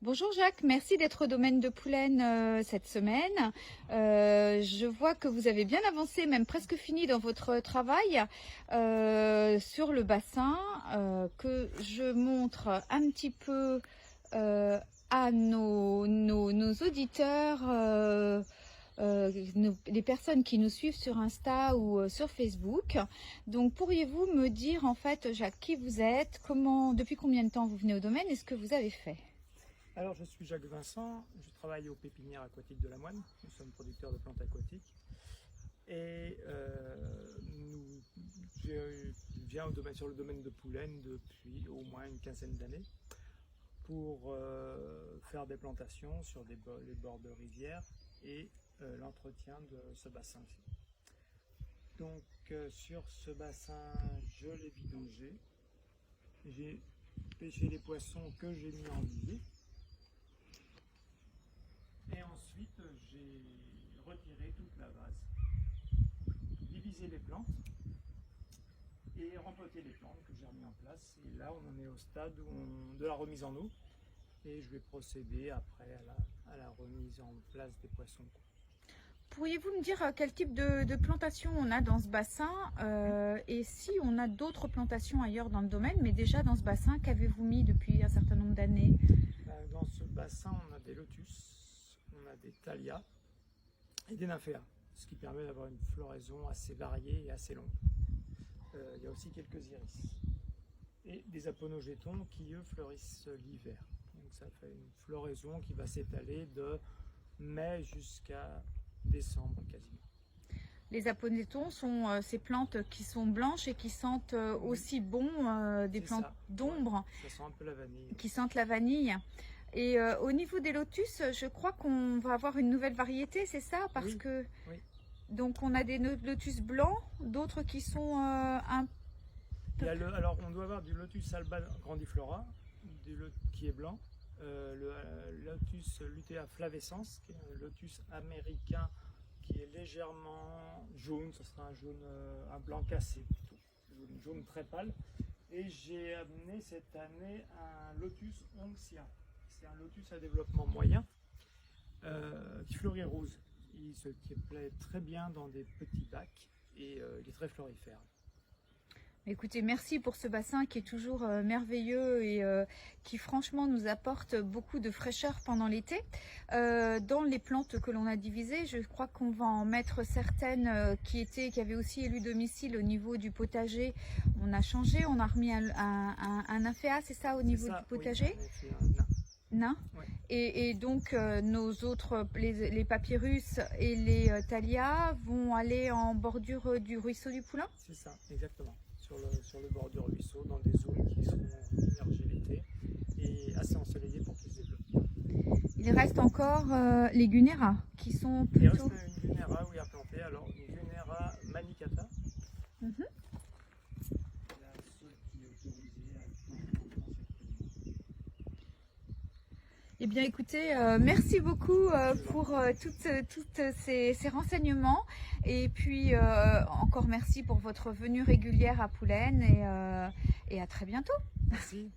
Bonjour Jacques, merci d'être au domaine de Poulaine cette semaine. Je vois que vous avez bien avancé, même presque fini dans votre travail sur le bassin que je montre un petit peu à nos auditeurs, les personnes qui nous suivent sur Insta ou sur Facebook. Donc pourriez-vous me dire en fait, Jacques, qui vous êtes, depuis combien de temps vous venez au domaine et ce que vous avez fait? Alors, je suis Jacques Vincent, je travaille aux pépinières aquatiques de la Moine. Nous sommes producteurs de plantes aquatiques. Et je viens sur le domaine de Poulaine depuis au moins une quinzaine d'années pour faire des plantations sur les bords de rivières et l'entretien de ce bassin aussi. Donc, sur ce bassin, je l'ai vidangé. J'ai pêché les poissons que j'ai mis en vivier. Et ensuite, j'ai retiré toute la vase, divisé les plantes et rempoté les plantes que j'ai remis en place. Et là, on en est au stade de la remise en eau. Et je vais procéder après à la remise en place des poissons. Pourriez-vous me dire quel type de plantation on a dans ce bassin et si on a d'autres plantations ailleurs dans le domaine, mais déjà dans ce bassin, qu'avez-vous mis depuis un certain nombre d'années? Dans ce bassin, on a des lotus, on a des thallias et des nymphéas, ce qui permet d'avoir une floraison assez variée et assez longue. Il y a aussi quelques iris et des aponogétons qui, eux, fleurissent l'hiver. Donc ça fait une floraison qui va s'étaler de mai jusqu'à décembre quasiment. Les aponetons sont ces plantes qui sont blanches et qui sentent aussi bon, des plantes d'ombre, ouais, ça sent un peu la vanille. Qui sentent la vanille. Et au niveau des lotus, je crois qu'on va avoir une nouvelle variété, c'est ça? Parce que donc on a des lotus blancs, d'autres qui sont un peu... Alors on doit avoir du lotus alba grandiflora, qui est blanc, le lotus lutea flavescens, qui est un lotus américain qui est légèrement jaune, ce sera un blanc cassé plutôt, jaune très pâle. Et j'ai amené cette année un lotus ongxia. C'est un lotus à développement moyen qui fleurit rose. Qui plaît très bien dans des petits bacs et il est très florifère. Écoutez, merci pour ce bassin qui est toujours merveilleux et qui franchement nous apporte beaucoup de fraîcheur pendant l'été. Dans les plantes que l'on a divisées, je crois qu'on va en mettre certaines qui avaient aussi élu domicile au niveau du potager. On a changé, on a remis un nymphéa, c'est ça, au niveau du potager? Oui, nain. Ouais. Et donc nos autres, les papyrus et les thallias vont aller en bordure du ruisseau du Poulain? C'est ça, exactement. Sur le bord du ruisseau, dans des zones qui seront immergées l'été et assez ensoleillées pour qu'ils se développent. Il reste encore les Gunnera qui sont plutôt... Il reste une Gunnera, oui, à planter. Alors, une Gunnera manicata. La seule qui est autorisée à planter. Eh bien écoutez, merci beaucoup pour toutes ces renseignements et puis encore merci pour votre venue régulière à Poulaine et à très bientôt. Merci.